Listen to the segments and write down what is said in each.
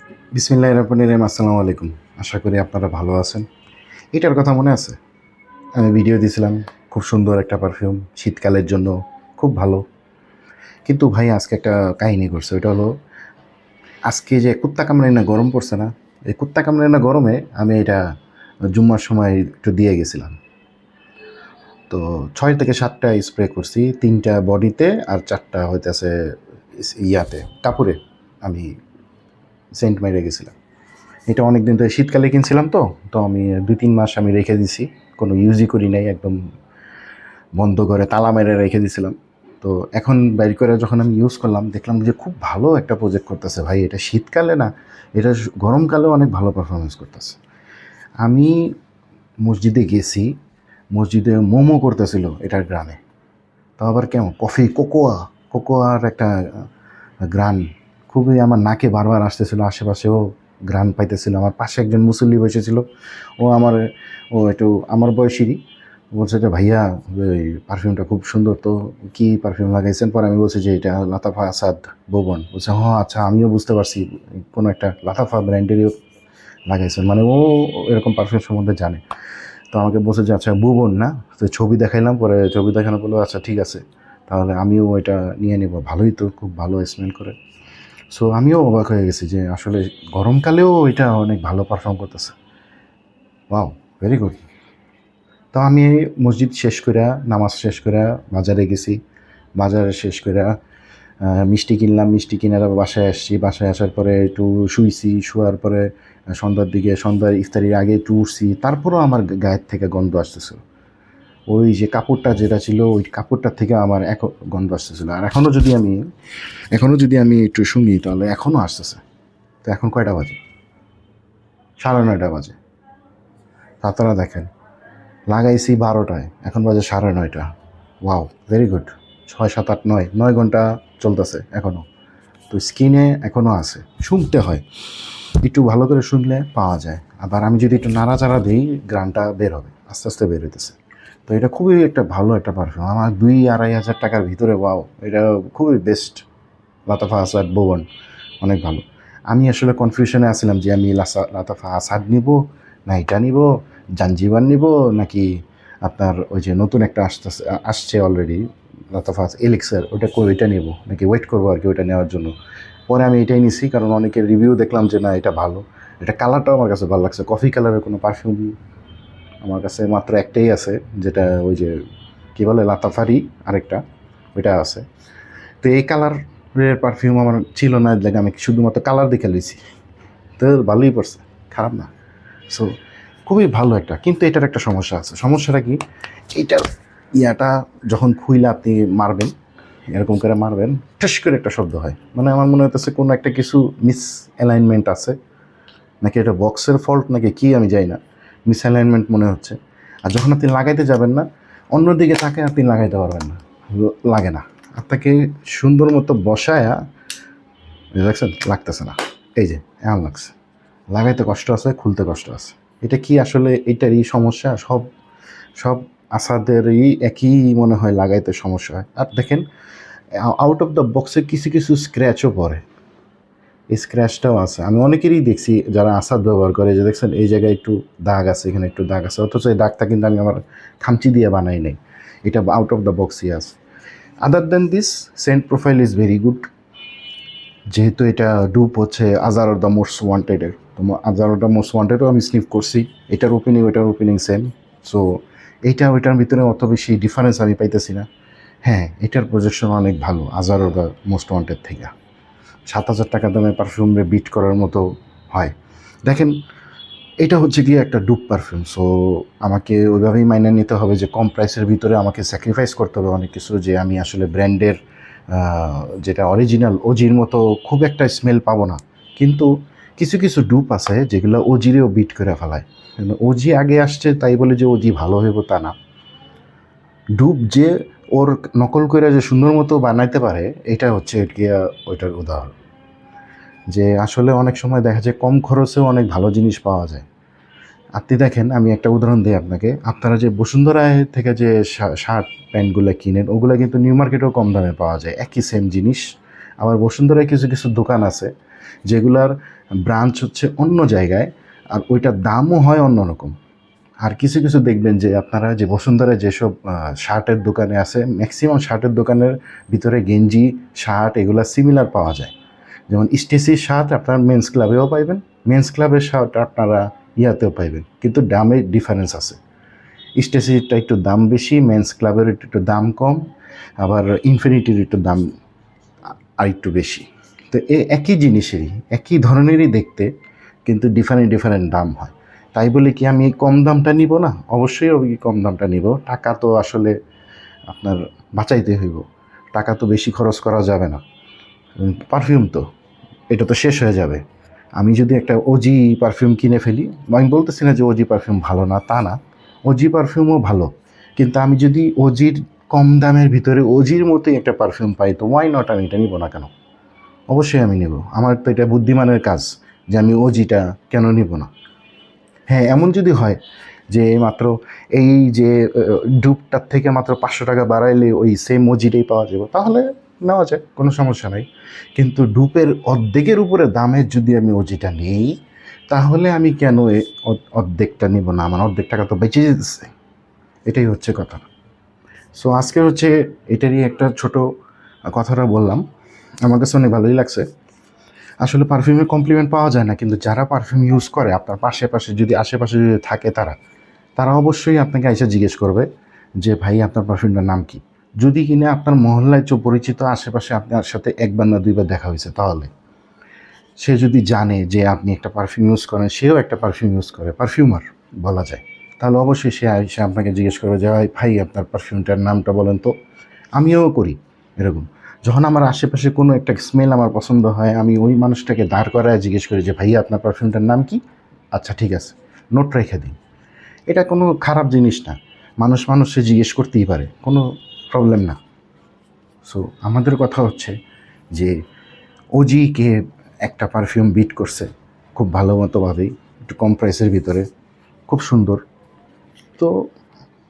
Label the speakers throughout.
Speaker 1: বিসমিল্লাহির রহমানির রহিম। আসসালামু আলাইকুম। আশা করি আপনারা ভালো আছেন। এটার কথা মনে আছে? আমি ভিডিও দিয়েছিলাম, খুব সুন্দর একটা পারফিউম, শীতকালের জন্য খুব ভালো। কিন্তু ভাই আজকে একটা কাহিনী ঘটছে। ওইটা হলো আজকে যে কুত্তা কামড়ায় না গরম পড়ছে না? এই কুত্তা কামড়ায় না গরমে আমি এটা জুম্মার সময় একটু দিয়ে গেছিলাম। তো ৬ থেকে ৭ টা স্প্রে করছি। ৩ টা বডিতে আর ৪ টা হইতেছে ইয়াতে কাপড়ে আমি সেন্ট মেরে গেছিলাম। এটা অনেক দিন ধরে শীতকালে কিনছিলাম তো তো আমি ২-৩ মাস আমি রেখে দিছি, কোনো ইউজই করি নাই, একদম বন্ধ করে তালা মেরে রেখে দিছিলাম। তো এখন বাইর করে যখন আমি ইউজ করলাম দেখলাম যে খুব ভালো একটা প্রজেক্ট করতেছে ভাই। এটা শীতকালে না, এটা গরমকালেও অনেক ভালো পারফরমেন্স করতেছে। আমি মসজিদে গেছি, মসজিদে মোমো করতেছিল এটার গ্রামে। তো আবার কেমন কফি কোকোয়ার একটা গ্রান খুবই আমার নাকে বারবার আসতেছিল। আশেপাশেও গ্রান পাইতেছিল। আমার পাশে একজন মুসল্লি বসেছিল, ও আমার ও একটু আমার বয়সীরই। বলছে যে ভাইয়া ওই পারফিউমটা খুব সুন্দর, তো কি পারফিউম লাগাইছেন? পরে আমি বলছি যে এটা লাতাফা আসাদ ভুবন। বলছে হ্যাঁ আচ্ছা, আমিও বুঝতে পারছি কোনো একটা লাতাফা ব্র্যান্ডেরই লাগাইছেন, মানে ও এরকম পারফিউম সম্বন্ধে জানে। তো আমাকে বলছে যে আচ্ছা ভুবন না? তো ছবি দেখাইলাম, পরে ছবি দেখানো বললো আচ্ছা ঠিক আছে, তাহলে আমিও ওইটা নিয়ে নেব, ভালোই তো, খুব ভালো স্মেল করে। সো আমিও অবাক হয়ে গেছি যে আসলে গরমকালেও এটা অনেক ভালো পারফর্ম করতেছে। Wow, very good. তো আমি মসজিদ শেষ করে, নামাজ শেষ করে বাজারে গেছি। বাজারে শেষ করে মিষ্টি কিনলাম, মিষ্টি কিনে আবার বাসায় আসছি। বাসায় আসার পরে একটু শুইছি, শোয়ার পরে সন্ধ্যার দিকে, সন্ধ্যার ইফতারির আগে একটু উঠছি, তারপরেও আমার গায়ের থেকে গন্ধ আসতেছিল। ওই যে কাপড়টা যেটা ছিল ওই কাপড়টার থেকে আমার এক গন্ধ আসতেছিল। আর এখনও যদি আমি একটু শুনি তাহলে এখনও আসতেছে। তো এখন কয়টা বাজে? 9:30 বাজে। আপনারা দেখেন, লাগাইছি 12টায়, এখন বাজে 9:30। Wow, very good. 6, 7, 8, 9 ঘন্টা চলতেছে এখনও। তো স্কিনে এখনও আছে, শুনতে হয়, একটু ভালো করে শুনলে পাওয়া যায়। আবার আমি যদি একটু নাড়াচাড়া দিই গ্রানটা বের হবে, আস্তে আস্তে বের হইতেছে। তো এটা খুবই একটা ভালো একটা পারফিউম, আমার 2-2.5 হাজার টাকার ভিতরে। ওয়াও, এটা খুবই বেস্ট। লাতাফা আসাদ ভুবন অনেক ভালো। আমি আসলে কনফিউশনে আসছিলাম যে আমি লাতাফা আসাদ নিব, না এটা নিব, জাঞ্জিবার নিব, নাকি আপনার ওই যে নতুন একটা আসছে অলরেডি লাতাফা এলিক্সার, ওইটা নেব, নাকি ওয়েট করবো আর কি ওইটা নেওয়ার জন্য। পরে আমি এটাই নিছি, কারণ অনেকের রিভিউ দেখলাম যে না এটা ভালো। এটা কালারটাও আমার কাছে ভালো লাগছে। কফি কালারের কোনো পারফিউম আমার কাছে মাত্র একটাই আছে, যেটা ওই যে কী বলে লাতাফারি আরেকটা, ওইটা আছে। তো এই কালারের পারফিউম আমার ছিল না, এর আমি শুধুমাত্র কালার দেখে লইছি। তো ভালোই পড়ছে, খারাপ না। সো খুবই ভালো একটা, কিন্তু এটার একটা সমস্যা আছে। সমস্যাটা কি? এইটার ইয়াটা যখন খুইলে আপনি মারবেন, এরকম করে মারবেন, ঠেস করে একটা শব্দ হয়। মানে আমার মনে হইতেছে কোনো একটা কিছু মিস অ্যালাইনমেন্ট আছে, নাকি এটা বক্সের ফল্ট নাকি কি আমি জানি না, মিস অ্যালাইনমেন্ট মনে হচ্ছে। আর যখন আপনি লাগাইতে যাবেন না, অন্যদিকে তাকে আপনি লাগাইতে পারবেন না, লাগে না। আপনাকে সুন্দর মতো বসায়া দেখছেন, লাগতেছে না। এই যে এমন লাগছে, লাগাইতে কষ্ট আছে, খুলতে কষ্ট আছে। এটা কি আসলে এটারই সমস্যা? সব সব আসাদেরই একই মনে হয়, লাগাইতে সমস্যা হয়। আর দেখেন, আউট অফ দ্য বক্সে কিছু কিছু স্ক্র্যাচও পড়ে, এই স্ক্র্যাচটাও আছে। আমি অনেকেরই দেখছি যারা আসাদ ব্যবহার করে, যে দেখছেন এই জায়গায় একটু দাগ আছে, এখানে একটু দাগ আছে, অথচ এই দাগটা কিন্তু আমি আমার খামচি দিয়ে বানাই নাই, এটা আউট অফ দ্য বক্সই আছে। Other than this, scent profile is very good. যেহেতু এটা ডুপ হচ্ছে আজার অফ দ্য মোস্ট ওয়ান্টেডের, তো আজার অফ দ্য মোস্ট ওয়ান্টেডও আমি স্নিফ করছি, এটার ওপেনিং ওইটার ওপেনিং সেম। সো এইটা ওইটার ভিতরে অত বেশি ডিফারেন্স আমি পাইতেছি না। হ্যাঁ, এটার প্রজেকশন অনেক ভালো আজার অফ দ্য মোস্ট ওয়ান্টেড থেকে। 7,000 টাকা দামে পারফিউমে বিট করার মতো হয়। দেখেন, এটা হচ্ছে গিয়ে একটা ডুপ পারফিউম। সো আমাকে ওইভাবেই মাইনে নিতে হবে যে কম প্রাইসের ভিতরে আমাকে স্যাক্রিফাইস করতে হবে অনেক কিছু, যে আমি আসলে ব্র্যান্ডের যেটা অরিজিনাল ওজির মতো খুব একটা স্মেল পাবো না। কিন্তু কিছু কিছু ডুপ আছে যেগুলো ওজিরেও বিট করে ফেলায়। ওজি আগে আসছে তাই বলে যে ওজি ভালো হইব তা না। ডুপ যে ওর নকল করে যে সুন্দর মতো বানাইতে পারে, এটা হচ্ছে গিয়া ওইটার উদাহরণ। যে আসলে অনেক সময় দেখা যায় কম খরচেও অনেক ভালো জিনিস পাওয়া যায়। আপনি দেখেন, আমি একটা উদাহরণ দিই আপনাকে। আপনারা যে বসুন্ধরায় থেকে যে শার্ট প্যান্টগুলো কিনেন, ওগুলো কিন্তু নিউ মার্কেটেও কম দামে পাওয়া যায়, একই সেম জিনিস। আবার বসুন্ধরায় কিছু কিছু দোকান আছে যেগুলার ব্রাঞ্চ হচ্ছে অন্য জায়গায়, আর ওইটার দামও হয় অন্যরকম। আর কিছু কিছু দেখবেন যে আপনারা যে বসুন্ধরায় যেসব শার্টের দোকানে আছে, ম্যাক্সিমাম শার্টের দোকানের ভিতরে গেঞ্জি, শার্ট এগুলো সিমিলার পাওয়া যায়। যেমন স্টেসির শার্ট আপনারা মেন্স ক্লাবেও পাইবেন, মেন্স ক্লাবের শার্ট আপনারা ইয়াতেও পাইবেন, কিন্তু দামে ডিফারেন্স আছে। স্টেসিরটা একটু দাম বেশি, মেন্স ক্লাবের একটু দাম কম, আবার ইনফিনিটির একটু দাম আরেকটু বেশি। তো একই জিনিসেরই, একই ধরনেরই দেখতে, কিন্তু ডিফারেন্ট ডিফারেন্ট দাম হয়। তাই বলে কি আমি কম দামটা নিব না? অবশ্যই আমি কম দামটা নিব। টাকা তো আসলে আপনার বাঁচাইতে হইব, টাকা তো বেশি খরচ করা যাবে না। পারফিউম তো এটা তো শেষ হয়ে যাবে। আমি যদি একটা ওজি পারফিউম কিনে ফেলি, আমি বলতেছি না যে ওজি পারফিউম ভালো না, তা না, ওজি পারফিউমও ভালো, কিন্তু আমি যদি ওজির কম দামের ভিতরে ওজির মতোই একটা পারফিউম পাই, তো ওয়াই নট, আমি এটা নিব না কেন? অবশ্যই আমি নেব। আমার তো এটা বুদ্ধিমানের কাজ যে আমি ওজিটা কেন নিব না। হ্যাঁ, এমন যদি হয় যে মাত্র এই যে ডুবটার থেকে মাত্র 500 টাকা বাড়াইলে ওই সেম ওজিটাই পাওয়া যাবে, তাহলে নেওয়া যায়, কোনো সমস্যা নাই। কিন্তু ডুপের অর্ধেকের উপরে দামের যদি আমি ওজিটা নেই, তাহলে আমি কেন অর্ধেকটা নিব না? আমার অর্ধেক টাকা তো বেঁচে যেতেছে। এটাই হচ্ছে কথা। সো আজকে হচ্ছে এটারই একটা ছোট কথাটা বললাম, আমার কাছে অনেক ভালোই লাগছে। আসলে পারফিউমের কমপ্লিমেন্ট পাওয়া যায় না, কিন্তু যারা পারফিউম ইউজ করে আপনার আশেপাশে যদি থাকে, তারা অবশ্যই আপনাকে এসে জিজ্ঞেস করবে যে ভাই আপনার পারফিউমটার নাম কি। যদি কিনা আপনার মহল্লায় পরিচিত আশেপাশে আপনার সাথে একবার না দুইবার দেখা হয়েছে, তাহলে সে যদি জানে যে আপনি একটা পারফিউম ইউজ করেন, সেও একটা পারফিউম ইউজ করে, পারফিউমার বলা যায়, তাহলে অবশ্যই সে আপনাকে জিজ্ঞেস করবে যে ভাই আপনার পারফিউমটার নামটা বলেন তো। আমিও করি এরকম। যখন আমার আশেপাশে কোনো একটা স্মেল আমার পছন্দ হয়, আমি ওই মানুষটাকে দাঁড় করায় জিজ্ঞেস করি যে ভাইয়া আপনার পারফিউমটার নাম কি? আচ্ছা ঠিক আছে, নোট রেখে দিই। এটা কোনো খারাপ জিনিস না, মানুষে জিজ্ঞেস করতেই পারে, কোনো প্রবলেম না। সো আমাদের কথা হচ্ছে যে ওজিকে একটা পারফিউম বিট করছে খুব ভালো মতোভাবেই, একটু কম প্রাইসের ভিতরে, খুব সুন্দর। তো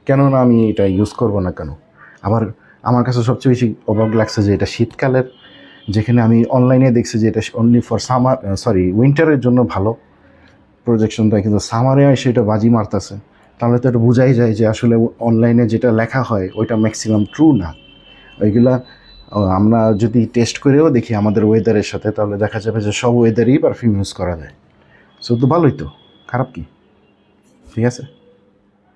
Speaker 1: কেননা আমি এটা ইউজ করব না কেন? আবার আমার কাছে সবচেয়ে বেশি অবাক লাগছে যে এটা শীতকালের, যেখানে আমি অনলাইনে দেখছি যে এটা অনলি ফর উইন্টারের জন্য ভালো প্রজেকশন দেয়, কিন্তু সামারে এসে এটা বাজি মারতেছে। তাহলে তো এটা বোঝাই যায় যে আসলে অনলাইনে যেটা লেখা হয় ওইটা ম্যাক্সিমাম ট্রু না। ওইগুলা আমরা যদি টেস্ট করেও দেখি আমাদের ওয়েদারের সাথে, তাহলে দেখা যাবে যে সব ওয়েদারেই পারফিউম ইউজ করা যায়। সো তো ভালোই তো, খারাপ কি? ঠিক আছে।